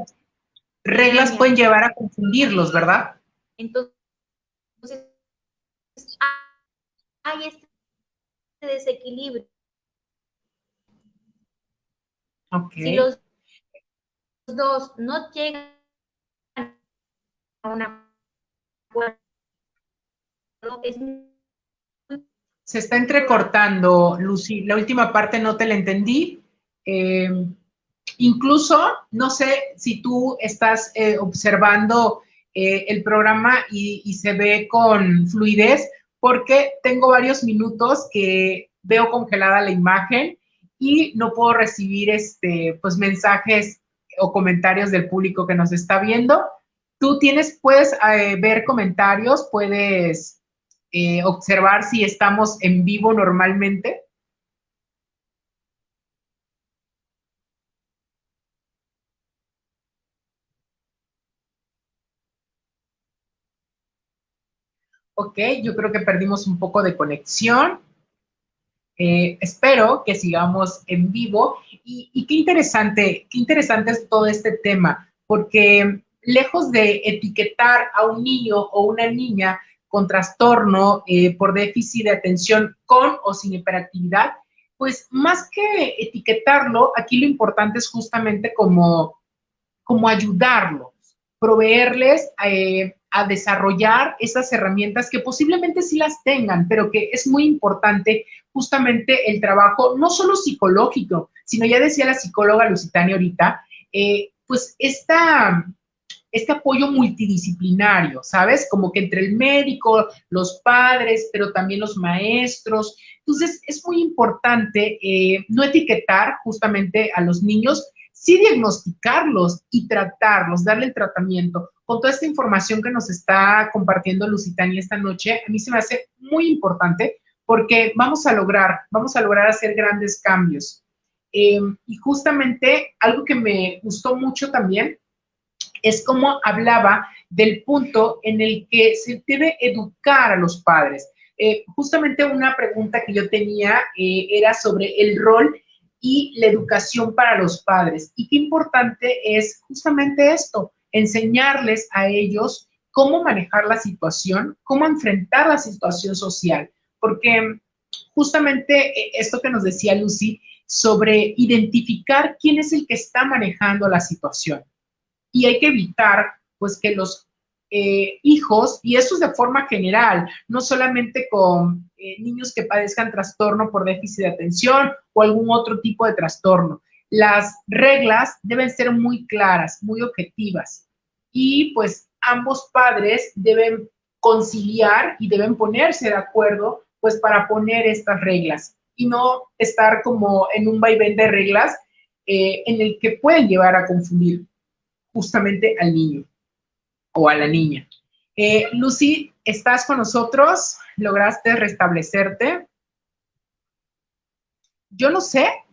reglas regaña. pueden llevar a confundirlos, ¿verdad? Entonces, hay este desequilibrio. Okay. Si los dos no llegan a una acuerdo, es se está entrecortando, Lucy. La última parte no te la entendí. Incluso, no sé si tú estás observando el programa y se ve con fluidez, porque tengo varios minutos que veo congelada la imagen y no puedo recibir pues mensajes o comentarios del público que nos está viendo. Tú puedes ver comentarios, puedes observar si estamos en vivo normalmente. Ok, yo creo que perdimos un poco de conexión. Espero que sigamos en vivo. Y qué interesante es todo este tema, porque lejos de etiquetar a un niño o una niña con trastorno por déficit de atención con o sin hiperactividad, pues más que etiquetarlo, aquí lo importante es justamente como ayudarlos, proveerles a desarrollar esas herramientas que posiblemente sí las tengan, pero que es muy importante justamente el trabajo, no solo psicológico, sino ya decía la psicóloga Lusitania ahorita, pues este apoyo multidisciplinario, ¿sabes? Como que entre el médico, los padres, pero también los maestros. Entonces, es muy importante no etiquetar justamente a los niños, sí diagnosticarlos y tratarlos, darle el tratamiento. Con toda esta información que nos está compartiendo Lusitania esta noche, a mí se me hace muy importante porque vamos a lograr hacer grandes cambios. Y justamente algo que me gustó mucho también es como hablaba del punto en el que se debe educar a los padres. Justamente una pregunta que yo tenía era sobre el rol y la educación para los padres. Y qué importante es justamente esto, enseñarles a ellos cómo manejar la situación, cómo enfrentar la situación social. Porque justamente esto que nos decía Lucy sobre identificar quién es el que está manejando la situación. Y hay que evitar, pues, que los hijos, y eso es de forma general, no solamente con niños que padezcan trastorno por déficit de atención o algún otro tipo de trastorno. Las reglas deben ser muy claras, muy objetivas, y pues ambos padres deben conciliar y deben ponerse de acuerdo, pues para poner estas reglas y no estar como en un vaivén de reglas en el que pueden llevar a confundir justamente al niño o a la niña. Lucy, ¿estás con nosotros? ¿Lograste restablecerte? Yo no sé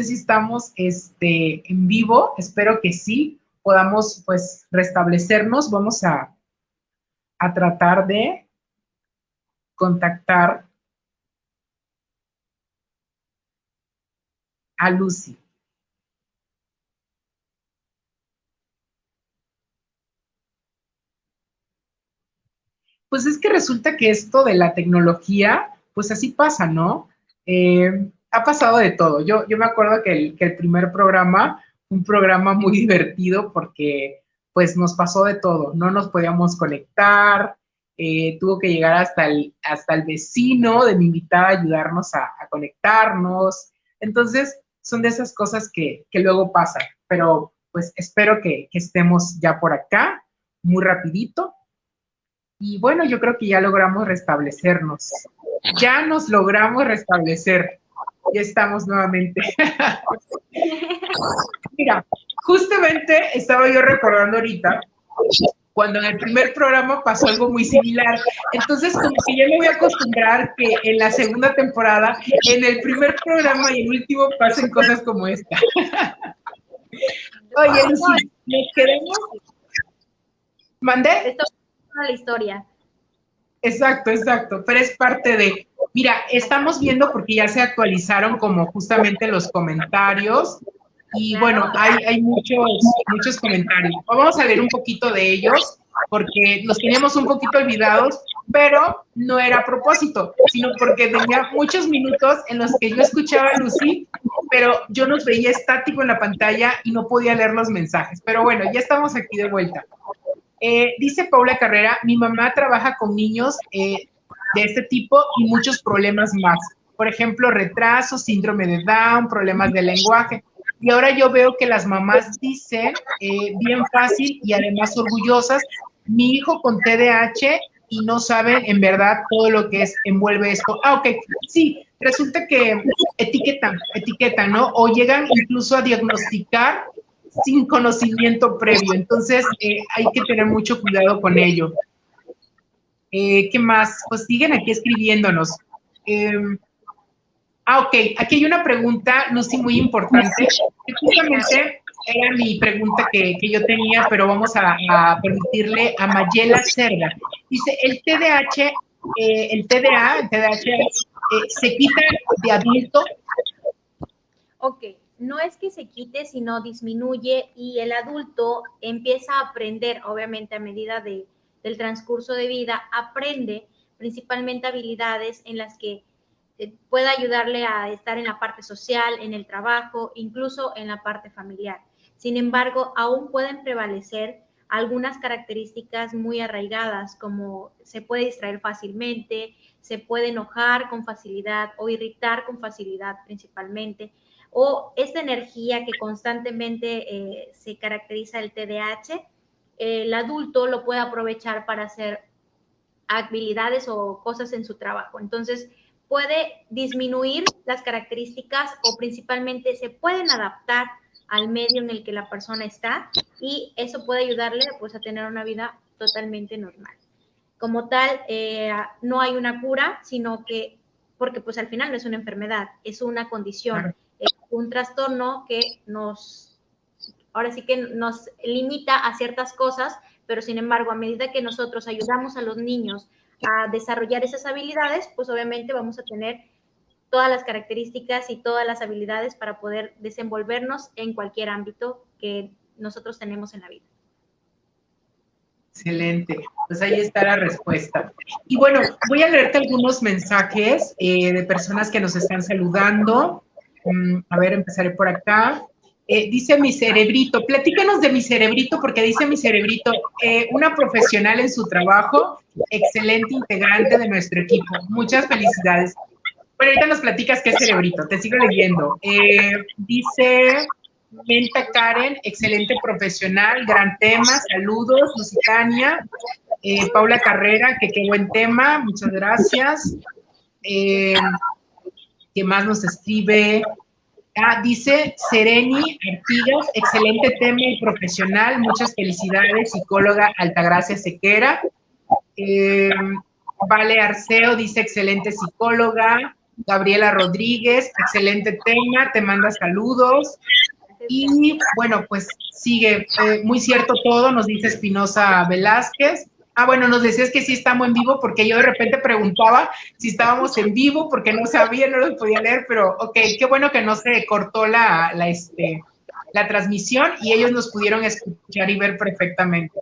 si estamos en vivo, espero que sí, podamos pues restablecernos. Vamos a tratar de contactar a Lucy. Pues es que resulta que esto de la tecnología, pues así pasa, ¿no? Ha pasado de todo. Yo me acuerdo que el primer programa, un programa muy divertido porque pues nos pasó de todo. No nos podíamos conectar, tuvo que llegar hasta el vecino de mi invitada a ayudarnos a conectarnos. Entonces, son de esas cosas que luego pasan. Pero pues espero que estemos ya por acá, muy rapidito. Y bueno, yo creo que ya logramos restablecernos. Ya nos logramos restablecer. Ya estamos nuevamente. Mira, justamente estaba yo recordando ahorita cuando en el primer programa pasó algo muy similar. Entonces, como que ya me voy a acostumbrar que en la segunda temporada, en el primer programa y el último, pasen cosas como esta. Oye, Lucy, ¿nos quedamos? ¿Mandé? Esto es la historia. Exacto, exacto, pero es parte de, mira, estamos viendo porque ya se actualizaron como justamente los comentarios y bueno, hay muchos comentarios. Vamos a leer un poquito de ellos porque los teníamos un poquito olvidados, pero no era a propósito, sino porque tenía muchos minutos en los que yo escuchaba a Lucy, pero yo nos veía estático en la pantalla y no podía leer los mensajes. Pero bueno, ya estamos aquí de vuelta. Dice Paula Carrera, mi mamá trabaja con niños de este tipo y muchos problemas más. Por ejemplo, retraso, síndrome de Down, problemas de lenguaje. Y ahora yo veo que las mamás dicen bien fácil y además orgullosas, mi hijo con TDAH y no saben en verdad todo lo que envuelve esto. Ah, ok, sí, resulta que etiquetan, ¿no? O llegan incluso a diagnosticar sin conocimiento previo. Entonces, hay que tener mucho cuidado con ello. ¿Qué más? Pues siguen aquí escribiéndonos. Ok, aquí hay una pregunta, Lucy, muy importante, que justamente era mi pregunta que yo tenía, pero vamos a permitirle a Mayela Cerda. Dice, el TDAH, el TDAH, ¿se quita de adulto? Ok, no es que se quite, sino disminuye y el adulto empieza a aprender, obviamente a medida del transcurso de vida, aprende principalmente habilidades en las que pueda ayudarle a estar en la parte social, en el trabajo, incluso en la parte familiar. Sin embargo, aún pueden prevalecer algunas características muy arraigadas, como se puede distraer fácilmente, se puede enojar con facilidad o irritar con facilidad principalmente, o esta energía que constantemente se caracteriza el TDAH, el adulto lo puede aprovechar para hacer habilidades o cosas en su trabajo. Entonces, puede disminuir las características o principalmente se pueden adaptar al medio en el que la persona está y eso puede ayudarle pues a tener una vida totalmente normal. Como tal, no hay una cura, sino que, porque pues al final no es una enfermedad, es una condición, es un trastorno que ahora sí que nos limita a ciertas cosas, pero sin embargo, a medida que nosotros ayudamos a los niños a desarrollar esas habilidades, pues obviamente vamos a tener todas las características y todas las habilidades para poder desenvolvernos en cualquier ámbito que nosotros tenemos en la vida. Excelente, pues ahí está la respuesta. Y bueno, voy a leerte algunos mensajes de personas que nos están saludando. A ver, empezaré por acá. Dice mi cerebrito, platícanos de mi cerebrito, porque dice mi cerebrito, una profesional en su trabajo, excelente integrante de nuestro equipo. Muchas felicidades. Bueno, ahorita nos platicas qué es cerebrito, te sigo leyendo. Dice Menta Karen, excelente profesional, gran tema, saludos, Lusitania. Paula Carrera, que qué buen tema, muchas gracias. ¿Qué más nos escribe? Dice Sereni Artigas, excelente tema y profesional, muchas felicidades, psicóloga Altagracia Sequera. Vale Arceo dice, excelente psicóloga. Gabriela Rodríguez, excelente tema, te manda saludos. Y bueno, pues sigue, muy cierto todo, nos dice Espinosa Velázquez. Bueno, nos decías que sí estamos en vivo, porque yo de repente preguntaba si estábamos en vivo, porque no sabía, no lo podía leer, pero ok, qué bueno que no se cortó la transmisión y ellos nos pudieron escuchar y ver perfectamente.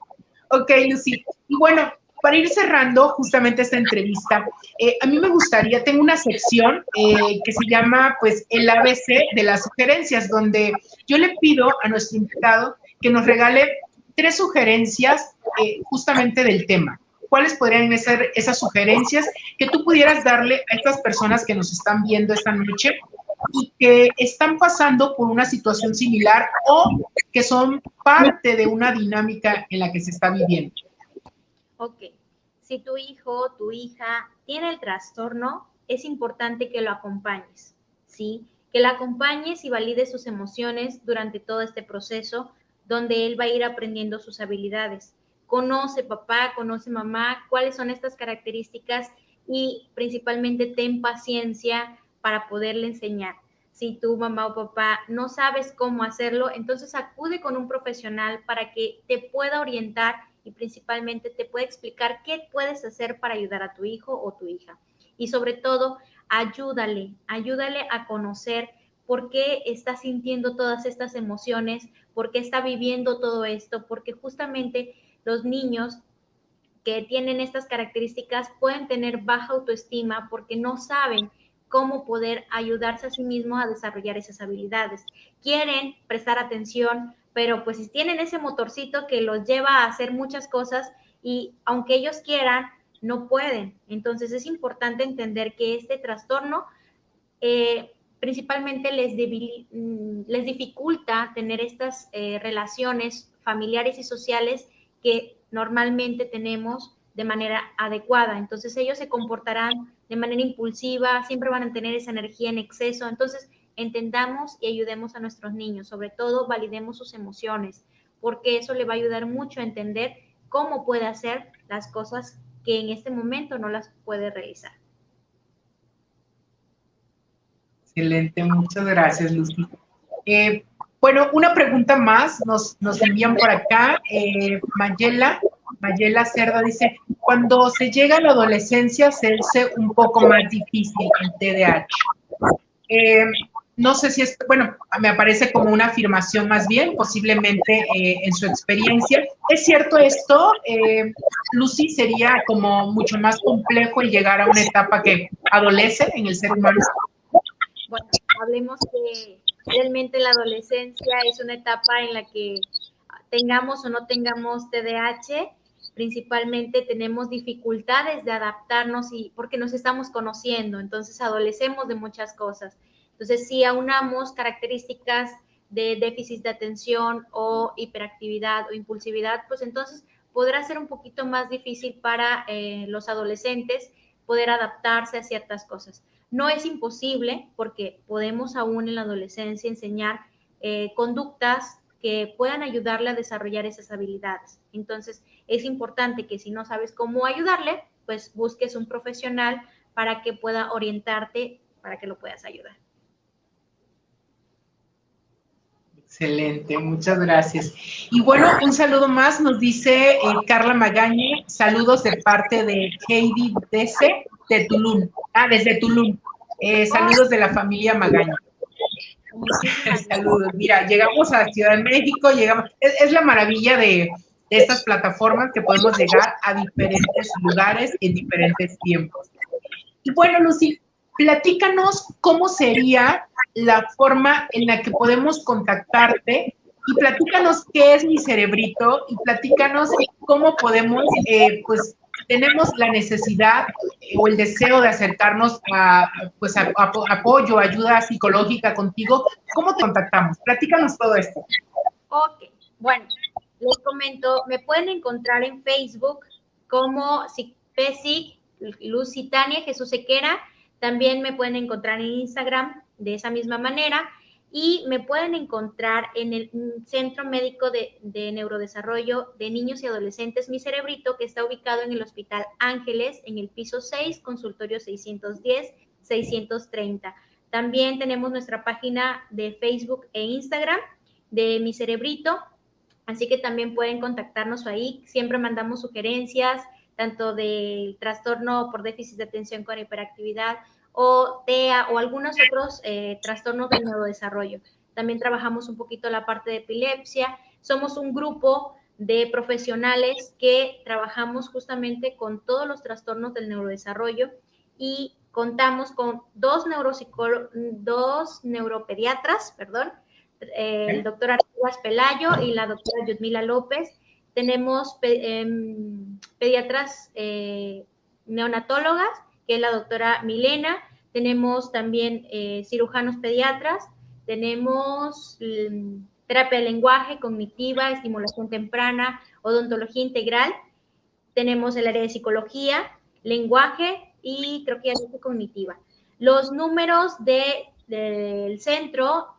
Ok, Lucy, y bueno, para ir cerrando justamente esta entrevista, a mí me gustaría, tengo una sección que se llama, pues, el ABC de las sugerencias, donde yo le pido a nuestro invitado que nos regale 3 sugerencias justamente del tema. ¿Cuáles podrían ser esas sugerencias que tú pudieras darle a estas personas que nos están viendo esta noche y que están pasando por una situación similar o que son parte de una dinámica en la que se está viviendo? Ok, si tu hijo o tu hija tiene el trastorno, es importante que lo acompañes, ¿sí? Que lo acompañes y valides sus emociones durante todo este proceso, donde él va a ir aprendiendo sus habilidades. Conoce papá, conoce mamá, cuáles son estas características y principalmente ten paciencia para poderle enseñar. Si tu mamá o papá no sabes cómo hacerlo, entonces acude con un profesional para que te pueda orientar y principalmente te puede explicar qué puedes hacer para ayudar a tu hijo o tu hija. Y sobre todo, ayúdale a conocer por qué está sintiendo todas estas emociones, por qué está viviendo todo esto, porque justamente los niños que tienen estas características pueden tener baja autoestima porque no saben cómo poder ayudarse a sí mismos a desarrollar esas habilidades. Quieren prestar atención, pero pues si tienen ese motorcito que los lleva a hacer muchas cosas y aunque ellos quieran, no pueden. Entonces es importante entender que este trastorno principalmente les dificulta tener estas relaciones familiares y sociales que normalmente tenemos de manera adecuada. Entonces ellos se comportarán de manera impulsiva, siempre van a tener esa energía en exceso. Entonces entendamos y ayudemos a nuestros niños, sobre todo validemos sus emociones, porque eso le va a ayudar mucho a entender cómo puede hacer las cosas que en este momento no las puede realizar. Excelente, muchas gracias, Lucy. Bueno, una pregunta más nos envían por acá. Mayela Cerda dice, cuando se llega a la adolescencia se hace un poco más difícil el TDAH. No sé si es, bueno, me aparece como una afirmación más bien, posiblemente en su experiencia. ¿Es cierto esto, Lucy? ¿Sería como mucho más complejo el llegar a una etapa que adolece en el ser humano? Bueno, hablemos que realmente la adolescencia es una etapa en la que tengamos o no tengamos TDAH, principalmente tenemos dificultades de adaptarnos y porque nos estamos conociendo, entonces adolecemos de muchas cosas. Entonces, si aunamos características de déficit de atención o hiperactividad o impulsividad, pues entonces podrá ser un poquito más difícil para los adolescentes poder adaptarse a ciertas cosas. No es imposible porque podemos aún en la adolescencia enseñar conductas que puedan ayudarle a desarrollar esas habilidades. Entonces, es importante que si no sabes cómo ayudarle, pues busques un profesional para que pueda orientarte, para que lo puedas ayudar. Excelente, muchas gracias. Y bueno, un saludo más nos dice Carla Magaña, saludos de parte de Heidi DC de Tulum. Desde Tulum. Saludos de la familia Magaña. Saludos. Mira, llegamos a Ciudad de México, llegamos. Es la maravilla de estas plataformas que podemos llegar a diferentes lugares en diferentes tiempos. Y bueno, Lucy, platícanos cómo sería la forma en la que podemos contactarte y platícanos qué es Mi Cerebrito y platícanos cómo podemos, pues, tenemos la necesidad o el deseo de acercarnos a apoyo, ayuda psicológica contigo. ¿Cómo te contactamos? Platícanos todo esto. Ok, bueno, les comento, me pueden encontrar en Facebook como PESIC, Luz Tania Jesús Sequera. También me pueden encontrar en Instagram de esa misma manera. Y me pueden encontrar en el Centro Médico de Neurodesarrollo de Niños y Adolescentes Mi Cerebrito, que está ubicado en el Hospital Ángeles, en el piso 6, consultorio 610-630. También tenemos nuestra página de Facebook e Instagram de Mi Cerebrito, así que también pueden contactarnos ahí. Siempre mandamos sugerencias, tanto del trastorno por déficit de atención con hiperactividad, o TEA o algunos otros trastornos del neurodesarrollo. También trabajamos un poquito la parte de epilepsia. Somos un grupo de profesionales que trabajamos justamente con todos los trastornos del neurodesarrollo y contamos con dos neuropediatras, el doctor Arturo Pelayo y la doctora Yudmila López. Tenemos pediatras neonatólogas, que es la doctora Milena. Tenemos también cirujanos pediatras. Tenemos terapia de lenguaje, cognitiva, estimulación temprana, odontología integral. Tenemos el área de psicología, lenguaje y creo que ya cognitiva. Los números del centro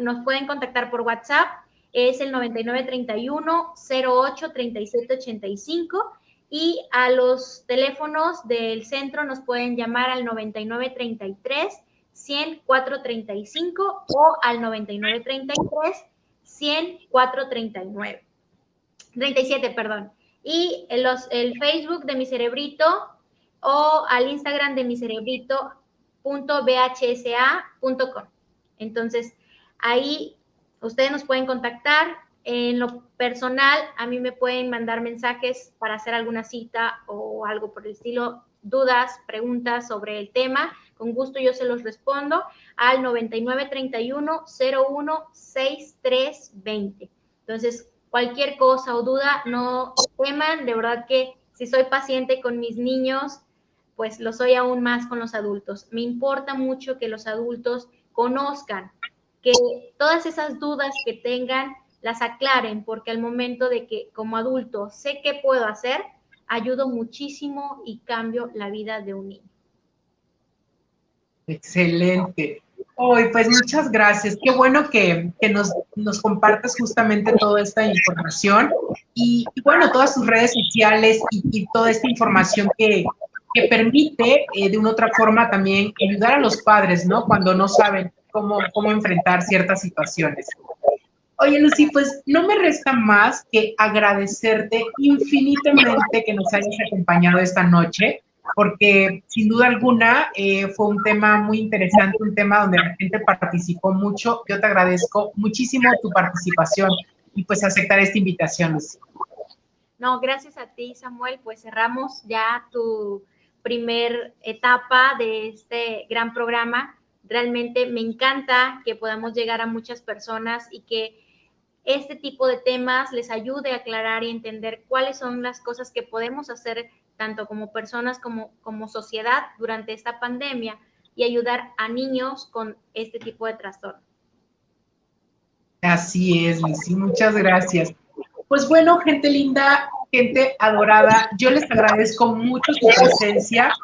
nos pueden contactar por WhatsApp, es el 9931-08-3785, y a los teléfonos del centro nos pueden llamar al 9933-100-435 o al 9933-100-439. 37, perdón. Y el Facebook de Mi Cerebrito o al Instagram de micerebrito.bhsa.com. Entonces, ahí ustedes nos pueden contactar. En lo personal, a mí me pueden mandar mensajes para hacer alguna cita o algo por el estilo, dudas, preguntas sobre el tema. Con gusto yo se los respondo al 9931-016320. Entonces, cualquier cosa o duda, no teman. De verdad que si soy paciente con mis niños, pues lo soy aún más con los adultos. Me importa mucho que los adultos conozcan, que todas esas dudas que tengan las aclaren, porque al momento de que como adulto sé qué puedo hacer, ayudo muchísimo y cambio la vida de un niño. Excelente. Hoy, pues muchas gracias. Qué bueno que nos compartes justamente toda esta información y bueno, todas tus redes sociales y toda esta información que permite de una u otra forma también ayudar a los padres, ¿no? Cuando no saben cómo enfrentar ciertas situaciones. Oye, Lucy, pues no me resta más que agradecerte infinitamente que nos hayas acompañado esta noche, porque sin duda alguna fue un tema muy interesante, un tema donde la gente participó mucho. Yo te agradezco muchísimo tu participación y pues aceptar esta invitación, Lucy. No, gracias a ti, Samuel. Pues cerramos ya tu primer etapa de este gran programa. Realmente me encanta que podamos llegar a muchas personas y que este tipo de temas les ayude a aclarar y entender cuáles son las cosas que podemos hacer tanto como personas como sociedad durante esta pandemia y ayudar a niños con este tipo de trastorno. Así es, Lucy, muchas gracias. Pues bueno, gente linda, gente adorada, yo les agradezco mucho su presencia.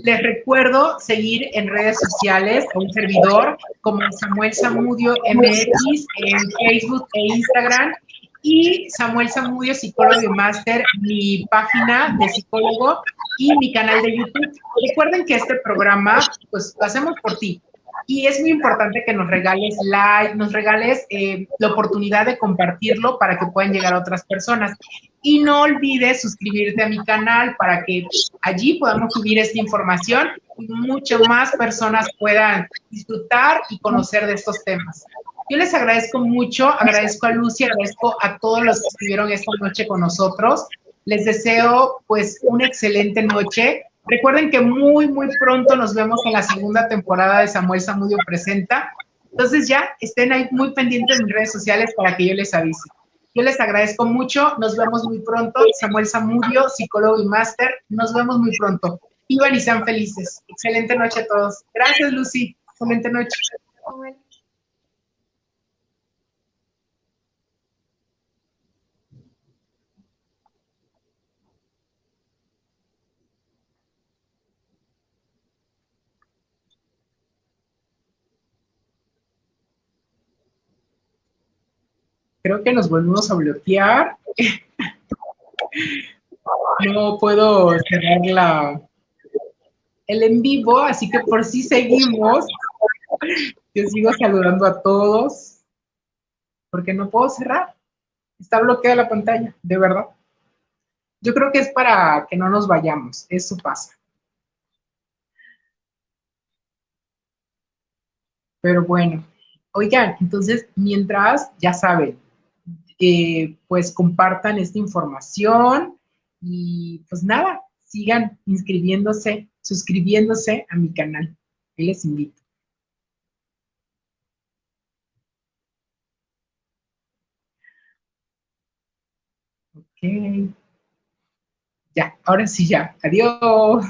Les recuerdo seguir en redes sociales a un servidor como Samuel Zamudio MX en Facebook e Instagram, y Samuel Zamudio, psicólogo y máster, mi página de psicólogo y mi canal de YouTube. Recuerden que este programa, pues lo hacemos por ti. Y es muy importante que nos regales like, nos regales la oportunidad de compartirlo para que puedan llegar a otras personas. Y no olvides suscribirte a mi canal para que allí podamos subir esta información y muchas más personas puedan disfrutar y conocer de estos temas. Yo les agradezco mucho, agradezco a Lucy, agradezco a todos los que estuvieron esta noche con nosotros. Les deseo pues una excelente noche. Recuerden que muy pronto nos vemos en la segunda temporada de Samuel Zamudio Presenta. Entonces ya estén ahí muy pendientes en mis redes sociales para que yo les avise. Yo les agradezco mucho. Nos vemos muy pronto. Samuel Zamudio, psicólogo y máster. Nos vemos muy pronto. Vivan y sean felices. Excelente noche a todos. Gracias, Lucy. Excelente noche. Creo que nos volvimos a bloquear. No puedo cerrar el en vivo, así que por si seguimos. Yo sigo saludando a todos porque no puedo cerrar. Está bloqueada la pantalla, de verdad. Yo creo que es para que no nos vayamos. Eso pasa. Pero bueno, oigan, entonces, mientras, ya saben, pues compartan esta información y pues nada, sigan inscribiéndose, suscribiéndose a mi canal. Ahí les invito. Ok. Ya, ahora sí ya. Adiós.